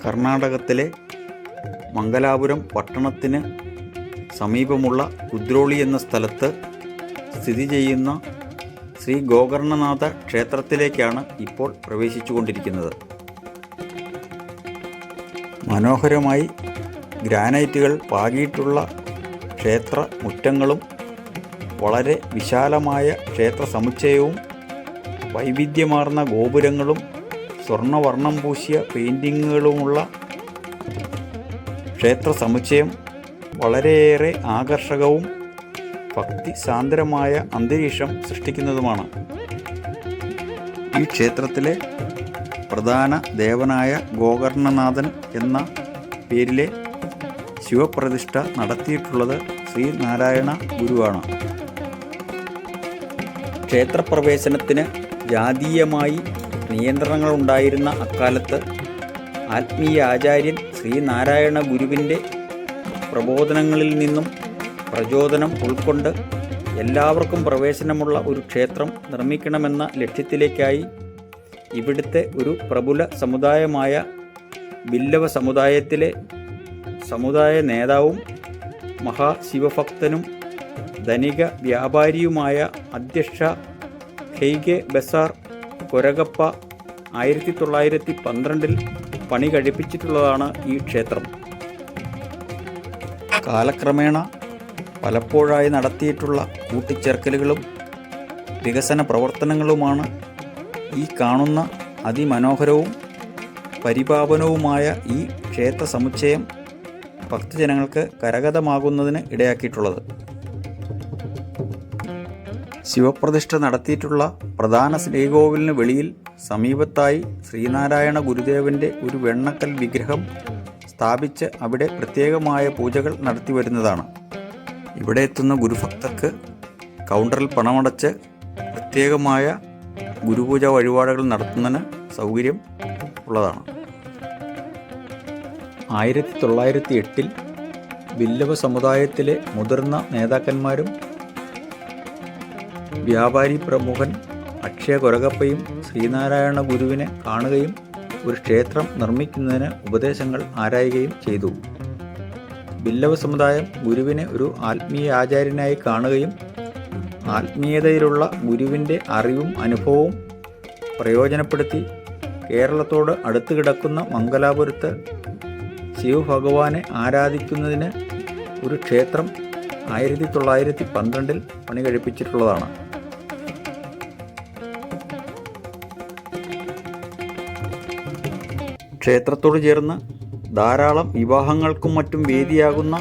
കർണാടകത്തിലെ മംഗലാപുരം പട്ടണത്തിന് സമീപമുള്ള കുദ്രോളി എന്ന സ്ഥലത്ത് സ്ഥിതി ചെയ്യുന്ന ശ്രീ ഗോകർണനാഥ ക്ഷേത്രത്തിലേക്കാണ് ഇപ്പോൾ പ്രവേശിച്ചുകൊണ്ടിരിക്കുന്നത്. മനോഹരമായി ഗ്രാനൈറ്റുകൾ പാകിയിട്ടുള്ള ക്ഷേത്ര മുറ്റങ്ങളും വളരെ വിശാലമായ ക്ഷേത്ര സമുച്ചയവും വൈവിധ്യമാർന്ന ഗോപുരങ്ങളും സ്വർണ്ണവർണ്ണം പൂശിയ പെയിൻറ്റിങ്ങുകളുമുള്ള ക്ഷേത്ര സമുച്ചയം വളരെയേറെ ആകർഷകവും ഭക്തിസാന്ദ്രമായ അന്തരീക്ഷം സൃഷ്ടിക്കുന്നതുമാണ്. ഈ ക്ഷേത്രത്തിലെ പ്രധാന ദേവനായ ഗോകർണനാഥൻ എന്ന പേരിലെ ശിവപ്രതിഷ്ഠ നടത്തിയിട്ടുള്ളത് ശ്രീനാരായണ ഗുരുവാണ്. ക്ഷേത്രപ്രവേശനത്തിന് ജാതീയമായി നിയന്ത്രണങ്ങളുണ്ടായിരുന്ന അക്കാലത്ത് ആത്മീയ ആചാര്യൻ ശ്രീനാരായണ ഗുരുവിൻ്റെ പ്രബോധനങ്ങളിൽ നിന്നും പ്രചോദനം ഉൾക്കൊണ്ട് എല്ലാവർക്കും പ്രവേശനമുള്ള ഒരു ക്ഷേത്രം നിർമ്മിക്കണമെന്ന ലക്ഷ്യത്തിലേക്കായി ഇവിടുത്തെ ഒരു പ്രബുല സമുദായമായ ബില്ലവ സമുദായത്തിലെ സമുദായ നേതാവും മഹാശിവഭക്തനും ധനിക വ്യാപാരിയുമായ അധ്യക്ഷ ഹെയ്ഗെ ബസാർ കൊരഗപ്പ 1912 പണി കഴിപ്പിച്ചിട്ടുള്ളതാണ് ഈ ക്ഷേത്രം. കാലക്രമേണ പലപ്പോഴായി നടത്തിയിട്ടുള്ള കൂട്ടിച്ചേർക്കലുകളും വികസന പ്രവർത്തനങ്ങളുമാണ് ഈ കാണുന്ന അതിമനോഹരവും പരിപാവനവുമായ ഈ ക്ഷേത്ര സമുച്ചയം ഭക്തജനങ്ങൾക്ക് കരഗതമാകുന്നതിന് ഇടയാക്കിയിട്ടുള്ളത്. ശിവപ്രതിഷ്ഠ നടത്തിയിട്ടുള്ള പ്രധാന ശ്രീകോവിലിന് വെളിയിൽ സമീപത്തായി ശ്രീനാരായണ ഗുരുദേവൻ്റെ ഒരു വെണ്ണക്കൽ വിഗ്രഹം സ്ഥാപിച്ച് അവിടെ പ്രത്യേകമായ പൂജകൾ നടത്തി വരുന്നതാണ്. ഇവിടെ എത്തുന്ന ഗുരുഭക്തർക്ക് കൗണ്ടറിൽ പണമടച്ച് പ്രത്യേകമായ ഗുരുപൂജ വഴിപാടുകൾ നടത്തുന്നതിന് സൗകര്യം ഉള്ളതാണ്. 1908 ബില്ലവ സമുദായത്തിലെ മുതിർന്ന നേതാക്കന്മാരും വ്യാപാരി പ്രമുഖൻ അക്ഷയ കൊരഗപ്പയും ശ്രീനാരായണ ഗുരുവിനെ കാണുകയും ഒരു ക്ഷേത്രം നിർമ്മിക്കുന്നതിന് ഉപദേശങ്ങൾ ആരായുകയും ചെയ്തു. ബില്ലവ സമുദായം ഗുരുവിനെ ഒരു ആത്മീയ ആചാര്യനായി കാണുകയും ആത്മീയതയിലുള്ള ഗുരുവിൻ്റെ അറിവും അനുഭവവും പ്രയോജനപ്പെടുത്തി കേരളത്തോട് അടുത്ത് കിടക്കുന്ന മംഗലാപുരത്ത് ശിവഭഗവാനെ ആരാധിക്കുന്നതിന് ഒരു ക്ഷേത്രം 1912 പണി കഴിപ്പിച്ചിട്ടുള്ളതാണ്. ക്ഷേത്രത്തോട് ചേർന്ന് ധാരാളം വിവാഹങ്ങൾക്കും മറ്റും വേദിയാകുന്ന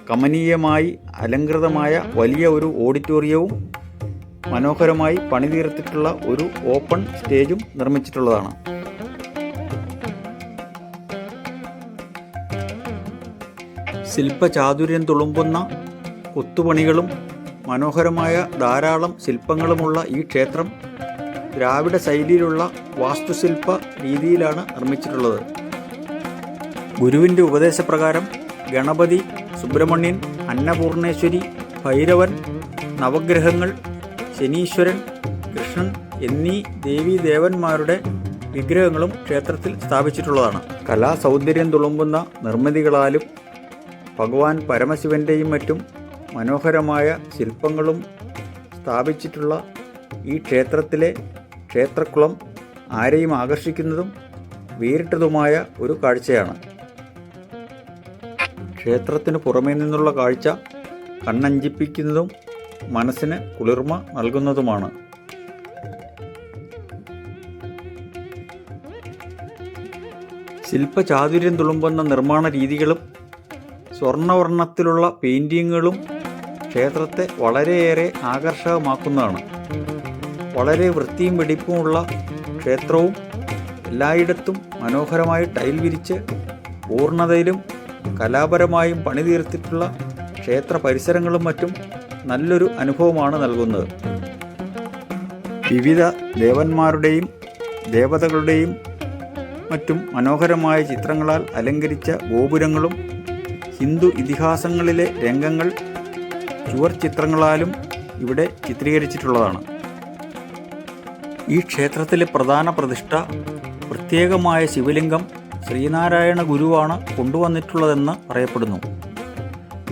കമനീയമായി അലങ്കൃതമായ വലിയ ഒരു ഓഡിറ്റോറിയവും മനോഹരമായി പണിതീർത്തിട്ടുള്ള ഒരു ഓപ്പൺ സ്റ്റേജും നിർമ്മിച്ചിട്ടുള്ളതാണ്. ശില്പചാതുര്യം തുളുമ്പുന്ന കൊത്തുപണികളും മനോഹരമായ ധാരാളം ശില്പങ്ങളുമുള്ള ഈ ക്ഷേത്രം ദ്രാവിഡ ശൈലിയിലുള്ള വാസ്തുശില്പ രീതിയിലാണ് നിർമ്മിച്ചിട്ടുള്ളത്. ഗുരുവിൻ്റെ ഉപദേശപ്രകാരം ഗണപതി, സുബ്രഹ്മണ്യൻ, അന്നപൂർണേശ്വരി, ഭൈരവൻ, നവഗ്രഹങ്ങൾ, ശനീശ്വരൻ, കൃഷ്ണൻ എന്നീ ദേവീദേവന്മാരുടെ വിഗ്രഹങ്ങളും ക്ഷേത്രത്തിൽ സ്ഥാപിച്ചിട്ടുള്ളതാണ്. കലാസൗന്ദര്യം തുളുമ്പുന്ന നിർമ്മിതികളാലും ഭഗവാൻ പരമശിവൻ്റെയും മറ്റും മനോഹരമായ ശില്പങ്ങളും സ്ഥാപിച്ചിട്ടുള്ള ഈ ക്ഷേത്രത്തിലെ ക്ഷേത്രക്കുളം ആരെയും ആകർഷിക്കുന്നതും വേറിട്ടതുമായ ഒരു കാഴ്ചയാണ്. ക്ഷേത്രത്തിന് പുറമേ നിന്നുള്ള കാഴ്ച കണ്ണഞ്ചിപ്പിക്കുന്നതും മനസ്സിന് കുളിർമ നൽകുന്നതുമാണ്. ശില്പചാതുര്യം തുളുമ്പുന്ന നിർമ്മാണ രീതികളും സ്വർണ്ണവർണ്ണത്തിലുള്ള പെയിൻറ്റിങ്ങുകളും ക്ഷേത്രത്തെ വളരെയേറെ ആകർഷകമാക്കുന്നതാണ്. വളരെ വൃത്തിയും വെടിപ്പുമുള്ള ക്ഷേത്രവും എല്ലായിടത്തും മനോഹരമായി ടൈൽ വിരിച്ച് പൂർണ്ണതയിലും കലാപരമായും പണിതീർത്തിട്ടുള്ള ക്ഷേത്ര പരിസരങ്ങളും മറ്റും നല്ലൊരു അനുഭവമാണ് നൽകുന്നത്. വിവിധ ദേവന്മാരുടെയും ദേവതകളുടെയും മറ്റും മനോഹരമായ ചിത്രങ്ങളാൽ അലങ്കരിച്ച ഗോപുരങ്ങളും ഹിന്ദു ഇതിഹാസങ്ങളിലെ രംഗങ്ങൾ ചുവർ ചിത്രങ്ങളാലും ഇവിടെ ചിത്രീകരിച്ചിട്ടുള്ളതാണ്. ഈ ക്ഷേത്രത്തിലെ പ്രധാന പ്രതിഷ്ഠ പ്രത്യേകമായ ശിവലിംഗം ശ്രീനാരായണ ഗുരുവാണ് കൊണ്ടുവന്നിട്ടുള്ളതെന്ന് പറയപ്പെടുന്നു.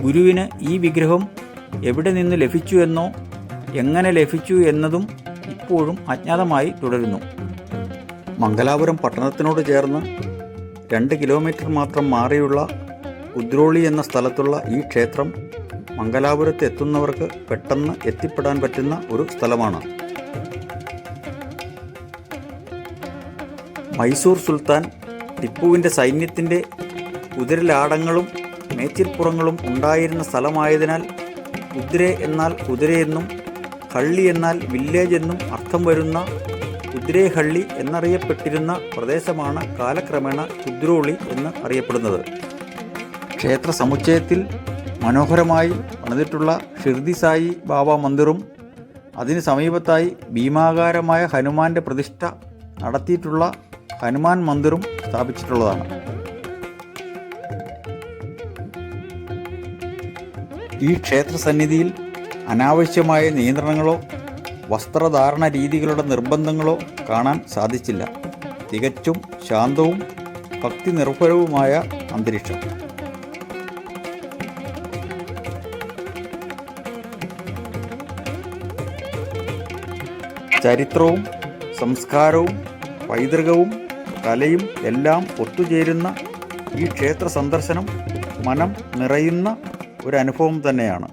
ഗുരുവിന് ഈ വിഗ്രഹം എവിടെ നിന്ന് ലഭിച്ചു എന്നോ എങ്ങനെ ലഭിച്ചു എന്നതും ഇപ്പോഴും അജ്ഞാതമായി തുടരുന്നു. മംഗലാപുരം പട്ടണത്തിനോട് ചേർന്ന് 2 കിലോമീറ്റർ മാത്രം മാറിയുള്ള കുദ്രോളി എന്ന സ്ഥലത്തുള്ള ഈ ക്ഷേത്രം മംഗലാപുരത്ത് എത്തുന്നവർക്ക് പെട്ടെന്ന് എത്തിപ്പെടാൻ പറ്റുന്ന ഒരു സ്ഥലമാണ്. മൈസൂർ സുൽത്താൻ ടിപ്പുവിൻ്റെ സൈന്യത്തിൻ്റെ കുതിരലാടങ്ങളും മേച്ചിൽപ്പുറങ്ങളും ഉണ്ടായിരുന്ന സ്ഥലമായതിനാൽ കുതിരെ എന്നാൽ കുതിരയെന്നും ഹള്ളി എന്നാൽ വില്ലേജ് എന്നും അർത്ഥം വരുന്ന കുതിരേഹള്ളി എന്നറിയപ്പെട്ടിരുന്ന പ്രദേശമാണ് കാലക്രമേണ കുദ്രോളി എന്ന് അറിയപ്പെടുന്നത്. ക്ഷേത്ര സമുച്ചയത്തിൽ മനോഹരമായി പണിതിട്ടുള്ള ഷിർദി സായി ബാബ മന്ദിറും അതിന് സമീപത്തായി ഭീമാകാരമായ ഹനുമാന്റെ പ്രതിഷ്ഠ നടത്തിയിട്ടുള്ള ഹനുമാൻ മന്ദിറും സ്ഥാപിച്ചിട്ടുള്ളതാണ്. ഈ ക്ഷേത്ര സന്നിധിയിൽ അനാവശ്യമായ നിയന്ത്രണങ്ങളോ വസ്ത്രധാരണ രീതികളുടെ നിർബന്ധങ്ങളോ കാണാൻ സാധിച്ചില്ല. തികച്ചും ശാന്തവും ഭക്തി നിർഭരവുമായ അന്തരീക്ഷം. ചരിത്രവും സംസ്കാരവും പൈതൃകവും കലയും എല്ലാം ഒത്തുചേരുന്ന ഈ ക്ഷേത്ര സന്ദർശനം മനം നിറയുന്ന ഒരു അനുഭവം തന്നെയാണ്.